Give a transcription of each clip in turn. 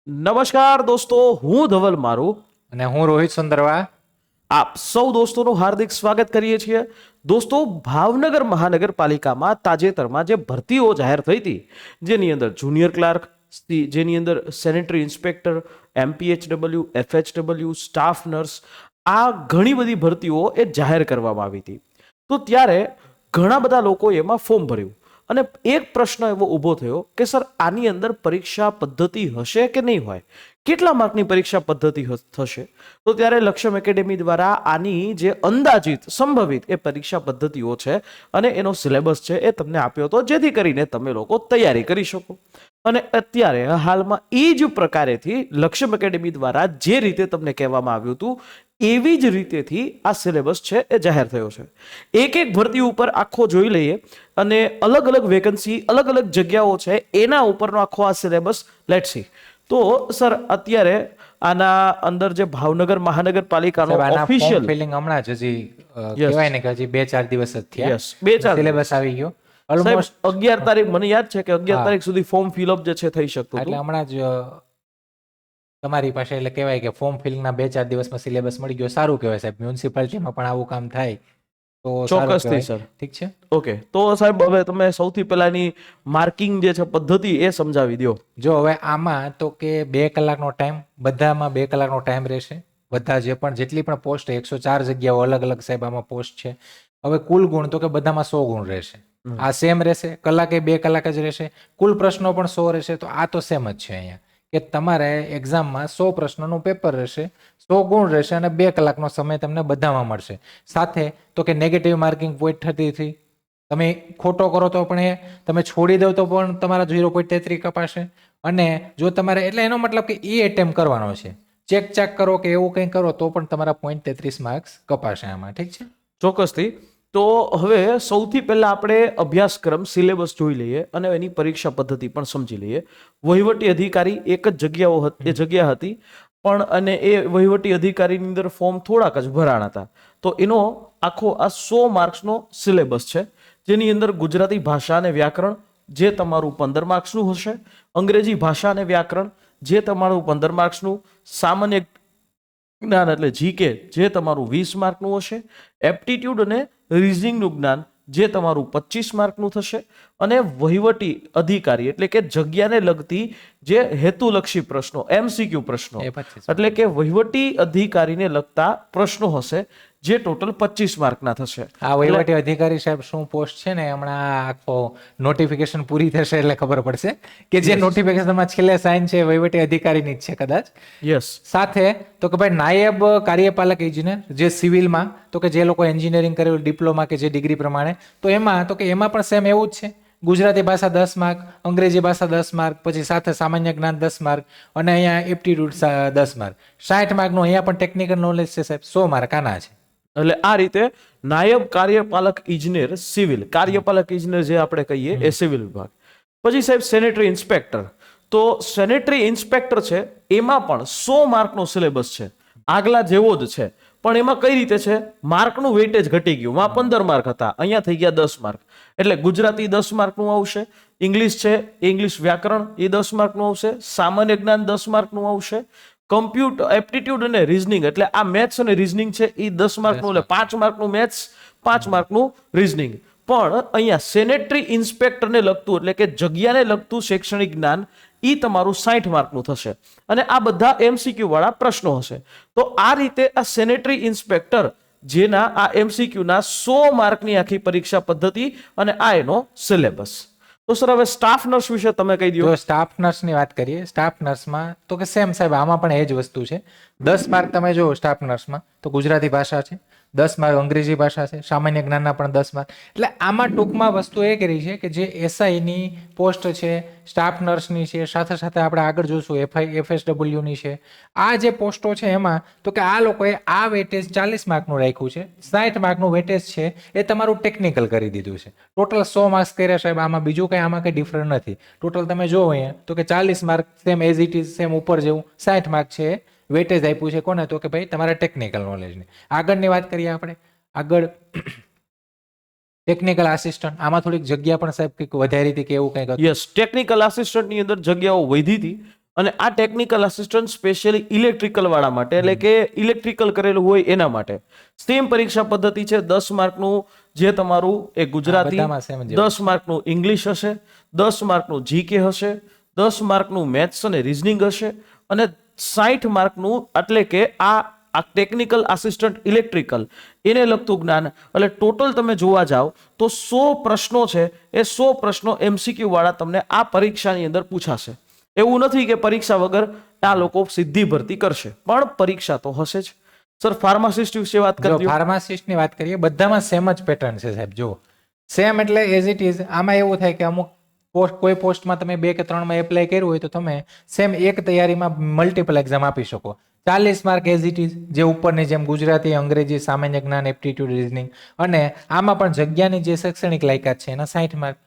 નમસ્કાર દોસ્તો, હું ધવલ મારું અને હું રોહિત સુંદરવા. આપ સૌ દોસ્તોનું હાર્દિક સ્વાગત કરીએ છીએ. દોસ્તો, ભાવનગર મહાનગરપાલિકામાં તાજેતરમાં જે ભરતીઓ જાહેર થઈ હતી, જેની અંદર જુનિયર ક્લાર્ક, જેની અંદર sanitary inspector, MPHW, FHW, staff nurse, આ ઘણી બધી ભરતીઓ એ જાહેર કરવામાં આવી હતી. તો ત્યારે ઘણા બધા લોકોએ એમાં ફોર્મ ભર્યું અને એક પ્રશ્ન એવો ઊભો થયો કે સર, આની અંદર પરીક્ષા પદ્ધતિ હશે કે નહીં હોય, કેટલા માર્કની પરીક્ષા પદ્ધતિ થશે? તો ત્યારે લક્ષ્યમ એકેડેમી દ્વારા આની જે અંદાજિત સંભવિત એ પરીક્ષા પદ્ધતિઓ છે અને એનો સિલેબસ છે એ તમને આપ્યો હતો, જેથી કરીને તમે લોકો તૈયારી કરી શકો. અને અત્યારે હાલમાં એ જ પ્રકારેથી લક્ષ્યમ એકેડેમી દ્વારા જે રીતે તમને કહેવામાં આવ્યું હતું એવી જ રીતેથી આ સિલેબસ છે એ જાહેર થયો છે. એક એક ભરતી ઉપર આખો જોઈ લઈએ અને અલગ અલગ વેકન્સી, અલગ અલગ જગ્યાઓ છે એના ઉપરનો આખો આ સિલેબસ લેટ્સ સી. તો સર, અત્યારે આના અંદર જે ભાવનગર મહાનગરપાલિકાનો ઓફિશિયલ ફિલિંગ હમણાં જ હજી કહેવાય ને કે હજી 2-4 દિવસ જ થયા. યસ, 2-4 સિલેબસ આવી ગયો સાહેબ, ઓલમોસ્ટ. 11 તારીખ મને યાદ છે કે 11 હા. તારીખ સુધી ફોર્મ ફિલઅપ જે છે થઈ શકતું એટલે હતું. હમણાં જ તમારી પાસે એટલે કહેવાય કે ફોર્મ ફિલિંગના 2-4 દિવસમાં સિલેબસ મળી ગયો. સારું કહેવાય સાહેબ, મ્યુનિસિપાલિટીમાં પણ આવું કામ થાય તો સારું ચોક્કસથી કહેવાય. સર. ઠીક છે. ઓકે, તો સાહેબ હવે તમે સૌથી પહેલાની માર્કિંગ જે છે પદ્ધતિ એ સમજાવી દો. જો હવે આમાં તો કે 2 કલાકનો ટાઈમ, બધામાં 2 કલાકનો ટાઈમ રહેશે. બધા જેટલી પણ પોસ્ટ 104 જગ્યાઓ અલગ અલગ સાહેબ આમાં પોસ્ટ છે. હવે કુલ ગુણ તો કે બધામાં 100 ગુણ રહેશે. આ સેમ રહેશે, કલાકે 2 કલાક જ રહેશે. કુલ પ્રશ્નો પણ 100 રહેશે. તો આ તો સેમ જ છે અહીંયા કે તમારે એક્ઝામમાં 100 પ્રશ્નોનું પેપર રહેશે, 100 ગુણ રહેશે અને 2 કલાકનો સમય તમને બધામાં મળશે. સાથે તો કે નેગેટિવ માર્કિંગ 0.33, તમે ખોટો કરો તો પણ એ, તમે છોડી દો તો પણ તમારા 0.33 કપાશે. અને જો તમારે એટલે એનો મતલબ કે એ એટેમ્પ કરવાનો છે, ચેક કરો કે એવું કંઈ કરો તો પણ તમારા 0.33 માર્ક્સ કપાશે આમાં. ઠીક છે. ચોક્કસથી. તો હવે સૌથી પહેલા આપણે અભ્યાસક્રમ સિલેબસ જોઈ લઈએ અને એની પરીક્ષા પદ્ધતિ પણ સમજી લઈએ. વહીવટી અધિકારી એક જ જગ્યા હતી, પણ અને એ વહીવટી અધિકારીની અંદર ફોર્મ થોડાક જ ભરાણા હતા. તો એનો આખો આ 100 માર્ક્સનો સિલેબસ છે, જેની અંદર ગુજરાતી ભાષા અને વ્યાકરણ જે તમારું 15 માર્ક્સનું હશે, અંગ્રેજી ભાષા અને વ્યાકરણ જે તમારું 15 માર્ક્સનું, સામાન્ય જ્ઞાન એટલે જીકે જે તમારું 20 માર્કનું હશે, એપ્ટિટ્યુડ અને રીઝનિંગનું જ્ઞાન જે તમારું 25 માર્કનું થશે, અને વહીવટી અધિકારી એટલે કે જગ્યાને લગતી જે હેતુલક્ષી પ્રશ્નો, એમસીક્યુ પ્રશ્નો, એ 25 એટલે કે વહીવટી અધિકારીને લગતા પ્રશ્નો હશે, જે ટોટલ 25 માર્કના થશે. આ વહીવટી અધિકારી સાહેબ શું પોસ્ટ છે ને, હમણાં આખો નોટિફિકેશન પૂરી થશે એટલે ખબર પડશે કે જે નોટિફિકેશનમાં છેલ્લે સાઇન છે વહીવટી અધિકારીની જ છે કદાચ. યસ. સાથે તો કે ભાઈ નાયબ કાર્યપાલક ઇજનેર જે સિવિલમાં, તો કે જે લોકો એન્જિનિયરિંગ કરેલું ડિપ્લોમા કે જે ડિગ્રી પ્રમાણે, તો એમાં પણ સેમ એવું જ છે. ગુજરાતી ભાષા 10 માર્ક, અંગ્રેજી ભાષા 10 માર્ક, પછી સાથે સામાન્ય જ્ઞાન 10 માર્ક, અને અહીંયા એપ્ટિટ્યુડ 10 માર્ક. 60 માર્કનું અહીંયા પણ ટેકનિકલ નોલેજ છે સાહેબ, 100 માર્ક આના છે. એટલે આ રીતે નાયબ કાર્યપાલક ઇજનેર સિવિલ, કાર્યપાલક ઇજનેર જે આપણે કહીએ એ સિવિલ વિભાગ. પછી સાહેબ સેનેટરી ઇન્સ્પેક્ટર. તો સેનેટરી ઇન્સ્પેક્ટર છે એમાં પણ 100 માર્કનો સિલેબસ છે, આગલા જેવો જ છે, પણ એમાં કઈ રીતે છે, માર્કનું વેઇટેજ ઘટી ગયું. માં 15 માર્ક હતા, અહીંયા થઈ ગયા 10 માર્ક. એટલે ગુજરાતી 10 માર્કનું આવશે, ઇંગ્લિશ છે, ઇંગ્લિશ વ્યાકરણ એ 10 માર્કનું આવશે, સામાન્ય જ્ઞાન 10 માર્કનું આવશે, કમ્પ્યુટર એપ્ટિટ્યુડ અને રીઝનિંગ એટલે આ મેથ્સ અને રીઝનિંગ છે એ 10 માર્કનું, એટલે 5 માર્કનું મેથ્સ, 5 માર્કનું રીઝનિંગ. પણ અહીંયા સેનેટરી ઇન્સ્પેક્ટરને લગતું એટલે કે જગ્યાને લગતું શૈક્ષણિક જ્ઞાન એ તમારું 60 માર્કનું થશે, અને આ બધા એમસીક્યુ વાળા પ્રશ્નો હશે. તો આ રીતે આ સેનેટરી ઇન્સ્પેક્ટર જેના આ એમસીક્યુના 100 માર્કની આખી પરીક્ષા પદ્ધતિ અને આ એનો સિલેબસ. તો સર, હવે સ્ટાફ નર્સ વિશે તમે કહી દો. જો સ્ટાફ નર્સની વાત કરીએ, સ્ટાફ નર્સમાં તો કે સેમ સાહેબ આમાં પણ એ જ વસ્તુ છે. 10 માર્ક તમે જો સ્ટાફ નર્સમાં તો ગુજરાતી ભાષા છે, 10 માર્ક અંગ્રેજી ભાષા છે, સામાન્ય જ્ઞાનના પણ 10 માર્ક. એટલે આમાં ટૂંકમાં વસ્તુ એ કરી છે કે જે એસઆઈની પોસ્ટ છે, સ્ટાફ નર્સની છે, સાથે સાથે આપણે આગળ જોશું એફએસડબલ્યુની છે, આ જે પોસ્ટો છે એમાં તો કે આ લોકોએ આ વેટેજ 40 માર્કનું રાખ્યું છે. 60 માર્કનું વેટેજ છે એ તમારું ટેકનિકલ કરી દીધું છે. ટોટલ 100 માર્ક્સ કર્યા સાહેબ, આમાં બીજું કંઈ આમાં કંઈ ડિફરન્ટ નથી. ટોટલ તમે જોવો અહીંયા તો કે 40 mark same as it is same ઉપર જેવું, 60 માર્ક છે વેટેજ આપ્યું છે કોને, તો કે ભાઈ તમારા ટેકનિકલ નોલેજને. આગળની વાત કરીએ આપણે, આગળ ટેકનિકલ આસિસ્ટન્ટ, આમાં થોડીક જગ્યા પણ સાહેબ કંઈક વધારી હતી કે એવું કંઈક હતું. યસ, ટેકનિકલ આસિસ્ટન્ટની અંદર જગ્યાઓ વધી હતી, અને આ ટેકનિકલ આસિસ્ટન્ટ સ્પેશિયલી ઇલેક્ટ્રિકલ વાળા માટે, એટલે કે ઇલેક્ટ્રિકલ કરેલું હોય એના માટે. સેમ પરીક્ષા પદ્ધતિ છે. 10 માર્કનું જે તમારું એ ગુજરાતી, બધામાં same જ. 10 માર્કનું ઇંગ્લિશ હશે, 10 માર્કનું જીકે હશે, 10 માર્કનું મેથ્સ અને રીઝનિંગ હશે, અને 60 માર્કનું એટલે કે આ ટેકનિકલ આસિસ્ટન્ટ ઇલેક્ટ્રિકલ એને લગતું જ્ઞાન. એટલે ટોટલ તમે જોવા જાઓ તો 100 પ્રશ્નો છે. એ 100 પ્રશ્નો MCQ વાળા તમને આ પરીક્ષાની અંદર પૂછાશે. એવું નથી કે પરીક્ષા વગર આ લોકો સીધી ભરતી કરશે, પણ પરીક્ષા તો હશે જ. સર ફાર્માસિસ્ટ વિશે વાત જો કરજો. ફાર્માસિસ્ટ ની વાત કરીએ, બધામાં સેમ જ પેટર્ન છે સાહેબ. જો સેમ એટલે એઝ ઇટ ઇઝ. આમાં એવું થાય કે અમુક પોસ્ટ, કોઈ પોસ્ટમાં તમે 2 કે 3 માં એપ્લાય કર્યું હોય તો તમે સેમ એક તૈયારીમાં મલ્ટિપલ એક્ઝામ આપી શકો. 40 માર્ક એઝ ઇટ ઇઝ, જે ઉપરની જેમ ગુજરાતી, અંગ્રેજી, સામાન્ય જ્ઞાન, એપ્ટિટ્યુડ, રીઝનિંગ, અને આમાં પણ જગ્યાની જે શૈક્ષણિક લાયકાત છે એના 60 માર્ક.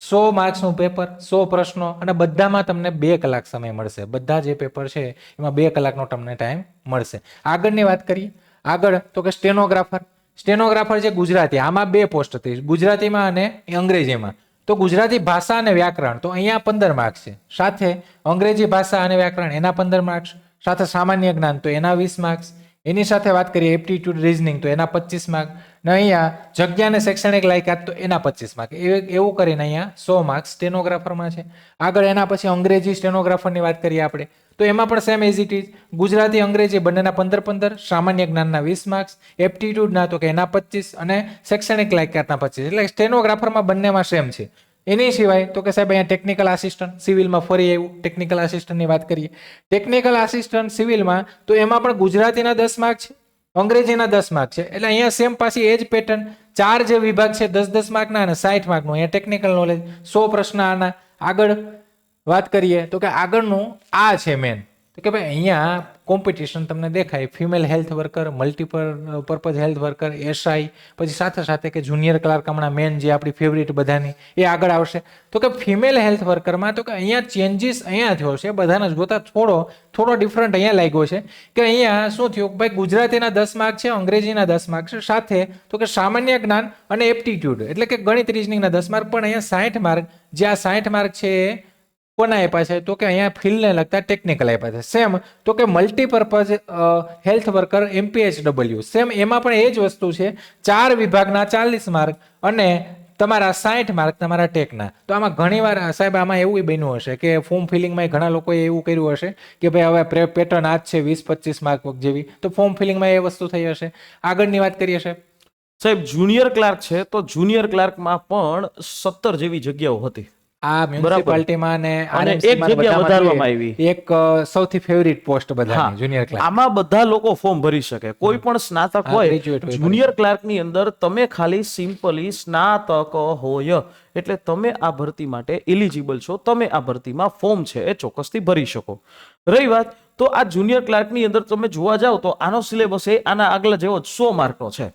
100 માર્ક્સનું પેપર, 100 પ્રશ્નો, અને બધામાં તમને 2 કલાક સમય મળશે. બધા જે પેપર છે એમાં 2 કલાકનો તમને ટાઈમ મળશે. આગળની વાત કરીએ, આગળ તો કે સ્ટેનોગ્રાફર. સ્ટેનોગ્રાફર છે ગુજરાતી, આમાં 2 પોસ્ટ હતી, ગુજરાતીમાં અને અંગ્રેજીમાં. તો ગુજરાતી ભાષા અને વ્યાકરણ તો અહીંયા 15 માર્ક્સ છે, સાથે અંગ્રેજી ભાષા અને વ્યાકરણ એના 15 માર્ક્સ, સાથે સામાન્ય જ્ઞાન તો એના 20 માર્ક્સ, એની સાથે વાત કરીએ એપ્ટિટ્યુડ, રીઝનિંગ તો એના 25 માર્ક, ને અહીંયા જગ્યા અને શૈક્ષણિક લાયકાત તો એના 25 માર્ક. એવું કરીને અહીંયા 100 માર્ક્સ સ્ટેનોગ્રાફરમાં છે. આગળ એના પછી અંગ્રેજી સ્ટેનોગ્રાફરની વાત કરીએ આપણે, તો એમાં પણ same as it is, Gujarati, Angrezi બંનેના 15-15, સામાન્ય જ્ઞાનના 20 માર્ક્સ, એપ્ટિટ્યુડના તો કે એના 25, અને શૈક્ષણિક લાયકાતના 25. એટલે સ્ટેનોગ્રાફરમાં બંનેમાં સેમ છે. એની સિવાય તો કે સાહેબ અહીંયા ટેકનિકલ આસિસ્ટન્ટ સિવિલમાં ફરી એવું ટેકનિકલ આસિસ્ટન્ટની વાત કરીએ. ટેકનિકલ આસિસ્ટન્ટ સિવિલમાં તો એમાં પણ ગુજરાતીના 10 માર્ક છે, અંગ્રેજીના 10 માર્ક છે. એટલે અહીંયા સેમ પાછી એ જ પેટર્ન, 4 જે વિભાગ છે 10-10 માર્કના અને 60 માર્કનું. અહીંયા ટેકનિકલ નોલેજ 100 પ્રશ્ન આના. આગળ વાત કરીએ તો કે આગળનું આ છે મેન, તો કે ભાઈ અહીંયા કોમ્પિટિશન તમને દેખાય, female health worker, multiple purpose health worker, SI, પછી સાથે સાથે કે જુનિયર ક્લાર્ક, હમણાં મેન જે આપણી ફેવરિટ બધાની એ આગળ આવશે. તો કે ફિમેલ હેલ્થ વર્કરમાં તો કે અહીંયા ચેન્જીસ અહીંયા થયો છે, બધાને જોતા થોડો ડિફરન્ટ અહીંયા લાગ્યો છે કે અહીંયા શું થયું કે ભાઈ ગુજરાતીના 10 માર્ક છે, અંગ્રેજીના 10 માર્ક છે, સાથે તો કે સામાન્ય જ્ઞાન અને એપ્ટિટ્યુડ એટલે કે ગણિત, રીઝનિંગના 10 માર્ક. પણ અહીંયા 60 માર્ક, જે આ 60 માર્ક છે એ કોના આપ્યા છે તો કે અહીંયા ફિલ્ડને લગતા ટેકનિકલ આપ્યા છે. સેમ તો કે multipurpose health worker MPHW, same એમાં પણ એ જ વસ્તુ છે, 4 વિભાગના 40 માર્ક અને તમારા 60 માર્ક તમારા ટેકના. તો આમાં ઘણીવાર સાહેબ આમાં એવું બન્યું હશે કે ફોર્મ ફિલિંગમાં ઘણા લોકોએ એવું કર્યું હશે કે ભાઈ હવે પેટર્ન આ જ છે 20-25 માર્ક જેવી, તો ફોર્મ ફિલિંગમાં એ વસ્તુ થઈ હશે. આગળની વાત કરીએ સાહેબ જુનિયર ક્લાર્ક છે, તો જુનિયર ક્લાર્કમાં પણ 17 જેવી જગ્યાઓ હતી. આ મ્યુનિસિપાલિટીમાં અને એક જગ્યા વધારવામાં આવી. એક સૌથી ફેવરિટ પોસ્ટ બધાની જુનિયર ક્લાર્ક. આમાં બધા લોકો ફોર્મ ભરી શકે, કોઈ પણ સ્નાતક હોય. જુનિયર ક્લાર્કની અંદર તમે ખાલી સિમ્પલી સ્નાતક હોય એટલે તમે આ ભરતી માટે એલિજિબલ છો, તમે આ ભરતીમાં ફોર્મ છે એ ચોક્કસથી ભરી શકો. રહી વાત તો આ જુનિયર ક્લાર્કની અંદર તમે જોવા જાઓ તો આનો સિલેબસ એ આના આગલા જેવો 100 માર્કનો છે,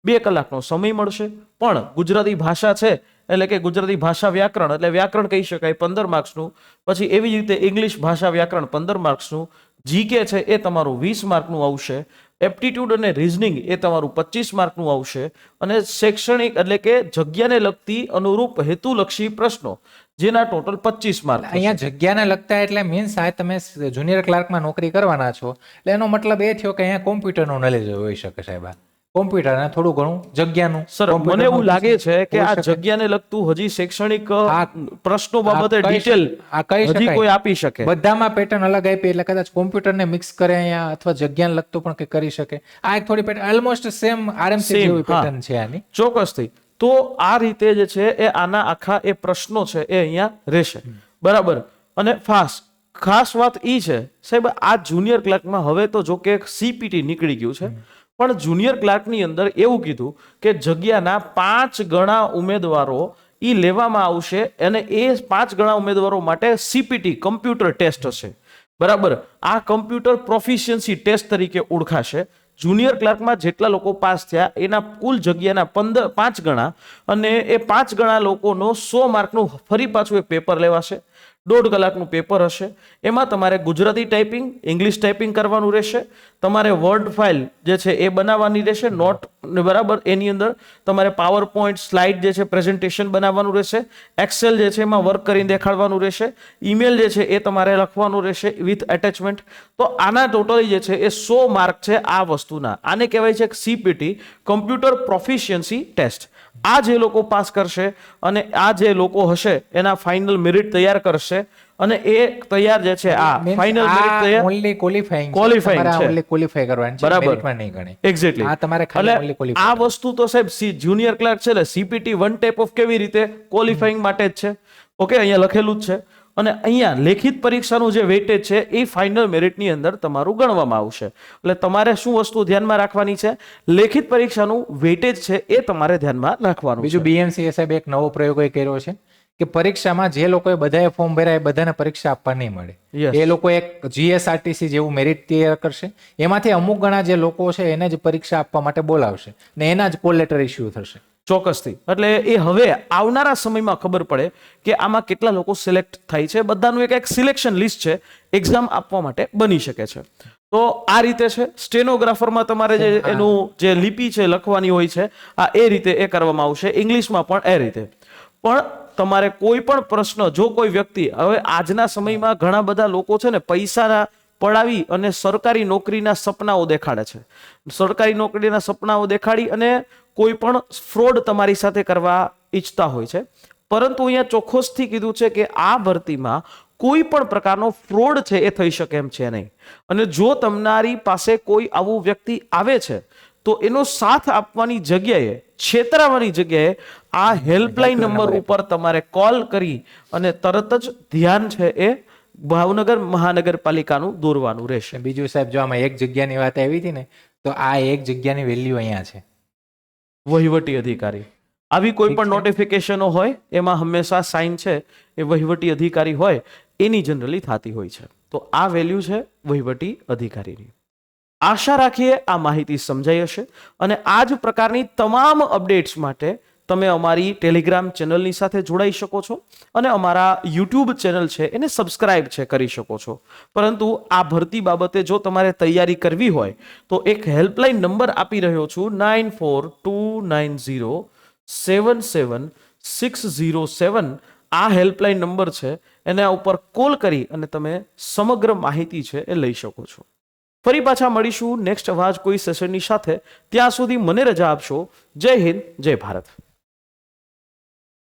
2 કલાકનો સમય મળશે. પણ ગુજરાતી ભાષા છે એટલે કે ગુજરાતી ભાષા વ્યાકરણ એટલે વ્યાકરણ કહી શકાય 15 માર્ક્સનું, પછી એવી જ રીતે ઇંગ્લિશ ભાષા વ્યાકરણ 15 માર્ક્સનું, જીકે છે એ તમારું 20 માર્કનું આવશે, એપ્ટિટ્યુડ અને રીઝનિંગ એ તમારું 25 માર્કનું આવશે, અને શૈક્ષણિક એટલે કે જગ્યાને લગતી અનુરૂપ હેતુલક્ષી પ્રશ્નો જેના ટોટલ 25 માર્ક. અહીંયા જગ્યાને લગતા એટલે મીન્સ આ તમે જુનિયર ક્લાર્કમાં નોકરી કરવાના છો એટલે એનો મતલબ એ થયો કે અહીંયા કોમ્પ્યુટરનું નોલેજ હોઈ શકે સાહેબ, કોમ્પ્યુટર થોડું ઘણું જગ્યાનું. સર મને એવું લાગે છે કે આ જગ્યાને લગતું હજી શૈક્ષણિક પ્રશ્નો બાબતે ડિટેલ હજી કોઈ આપી શકે. બધામાં પેટર્ન અલગ આપી એટલે કદાચ કોમ્પ્યુટરને મિક્સ કરે અહીંયા, અથવા જગ્યાને લગતું પણ કરી શકે. આ એક થોડી પેટર્ન ઓલમોસ્ટ સેમ RMC જેવી પેટર્ન છે આની ચોક્કસથી. તો આ રીતે જે છે એ આના આખા એ પ્રશ્નો છે એ અહીંયા રહેશે, બરાબર. અને ખાસ વાત ઈ છે સાહેબ, આ જુનિયર ક્લાર્કમાં હવે તો જો કે CPT નીકળી ગયું છે, પણ જુનિયર ક્લાર્કની અંદર એવું કીધું કે જગ્યાના 5 ગણા ઉમેદવારો ઈ લેવામાં આવશે, અને એ 5 ગણા ઉમેદવારો માટે CPT કમ્પ્યુટર ટેસ્ટ હશે, બરાબર. આ કમ્પ્યુટર પ્રોફિશિયન્સી ટેસ્ટ તરીકે ઓળખાશે. જુનિયર ક્લાર્કમાં જેટલા લોકો પાસ થયા એના કુલ જગ્યાના 5 ગણા, અને એ 5 ગણા લોકોનો 100 માર્કનું ફરી પાછું એક પેપર લેવાશે. 1.5 કલાકનું પેપર હશે. એમાં તમારે ગુજરાતી ટાઈપિંગ, ઇંગ્લિશ ટાઈપિંગ કરવાનું રહેશે. તમારે વર્ડ ફાઇલ જે છે એ બનાવવાની રહેશે, નોટ બરાબર. એની અંદર તમારે પાવર પોઈન્ટ સ્લાઇડ જે છે પ્રેઝન્ટેશન બનાવવાનું રહેશે. એક્સેલ જે છે એમાં વર્ક કરીને દેખાડવાનું રહેશે. ઈમેલ જે છે એ તમારે લખવાનું રહેશે વિથ એટેચમેન્ટ. તો આના ટોટલી જે છે એ 100 માર્ક છે આ વસ્તુના. આને કહેવાય છે CPT, કમ્પ્યુટર પ્રોફિશિયન્સી ટેસ્ટ. આ જે લોકો પાસ કરશે અને આ જે લોકો હશે એના ફાઇનલ મેરિટ તૈયાર કરશે અને એ તૈયાર જે છે આ ફાઇનલ મેરિટ તૈયાર ઓન્લી ક્વોલિફાઈંગ Qualifying છે. ઓન્લી ક્વોલિફાય કરવાની છે, બરાબર. મેરિટમાં નહીં ગણે. એક્ઝેક્ટલી. આ તમારે ખાલી only એટલે qualify આ વસ્તુ તો સાહેબ જુનિયર ક્લાર્ક છે ને CPT વન ટાઈપ ઓફ કેવી રીતે ક્વોલિફાઈંગ માટે જ છે. ઓકે, અહીંયા લખેલું જ છે. અને અહીંયા લેખિત પરીક્ષાનું જે વેઇટેજ છે એ ફાઇનલ મેરિટની અંદર તમારું ગણવામાં આવશે. એટલે તમારે શું વસ્તુ ધ્યાનમાં રાખવાની છે? લેખિત પરીક્ષાનું વેઇટેજ છે એ તમારે ધ્યાનમાં રાખવાનું. બીજું BMCA સાહેબ એક નવો પ્રયોગ એ કર્યો છે કે પરીક્ષામાં જે લોકોએ બધાએ ફોર્મ ભર્યા એ બધાને પરીક્ષા આપવા નહીં મળે. Yes. એ લોકો એક GSRTC જેવું મેરિટ તૈયાર કરશે. એમાંથી અમુક ગણા જે લોકો છે એને જ પરીક્ષા આપવા માટે બોલાવશે ને એના જ કોલ લેટર ઇસ્યુ થશે. ચોક્કસથી. એટલે એ હવે આવનારા સમયમાં ખબર પડે કે આમાં કેટલા લોકો સિલેક્ટ થાય છે. બધાનું એક સિલેક્શન લિસ્ટ છે, એક્ઝામ આપવા માટે બની શકે છે. તો આ રીતે છે. સ્ટેનોગ્રાફરમાં તમારે જે એનું જે લિપિ છે લખવાની હોય છે આ એ રીતે એ કરવામાં આવશે. ઇંગ્લિશમાં પણ એ રીતે. પણ તમારે કોઈ પણ પ્રશ્ન, જો કોઈ વ્યક્તિ, હવે આજના સમયમાં ઘણા બધા લોકો છે ને પૈસાના પડાવી અને સરકારી નોકરીના સપનાઓ દેખાડે છે. સરકારી નોકરીના સપનાઓ દેખાડી અને કોઈ પણ ફ્રોડ તમારી સાથે કરવા ઈચ્છતા હોય છે. પરંતુ અહીંયા ચોખ્ખોસથી કીધું છે કે આ ભરતીમાં કોઈ પણ પ્રકારનો ફ્રોડ છે એ થઈ શકે એમ છે નહીં. અને જો તમારી પાસે કોઈ આવું વ્યક્તિ આવે છે તો એનો સાથ આપવાની જગ્યાએ, છેતરાવાની જગ્યાએ આ હેલ્પલાઇન નંબર ઉપર તમારે કોલ કરી અને તરત જ ધ્યાન છે એ ભાવનગર મહાનગરપાલિકાનું દોરવાનું રહેશે. બીજું સાહેબ, જો આમાં એક જગ્યાની વાત આવી હતી ને, તો આ એક જગ્યાની વેલ્યુ અહીંયા છે, વહીવટી અધિકારી. આવી કોઈ પણ નોટિફિકેશનો હોય એમાં હંમેશા સાઇન છે એ વહીવટી અધિકારી હોય એની જનરલી થતી હોય છે. તો આ વેલ્યુ છે વહીવટી અધિકારીની. આશા રાખીએ આ માહિતી સમજાઈ હશે અને આ જ પ્રકારની તમામ અપડેટ્સ માટે તમે અમારી ટેલિગ્રામ ચેનલની સાથે જોડાઈ શકો છો અને અમારા યુટ્યુબ ચેનલ છે એને સબસ્ક્રાઇબ છે કરી શકો છો. પરંતુ આ ભરતી બાબતે જો તમારે તૈયારી કરવી હોય તો એક હેલ્પલાઇન નંબર આપી રહ્યો છું, 9429077607. આ હેલ્પલાઇન નંબર છે, એના ઉપર કોલ કરી અને તમે સમગ્ર માહિતી છે એ લઈ શકો છો. ફરી પાછા મળીશું નેક્સ્ટ અવાજ કોઈ સેશનની સાથે. ત્યાં સુધી મને રજા આપશો. જય હિન્દ, જય ભારત.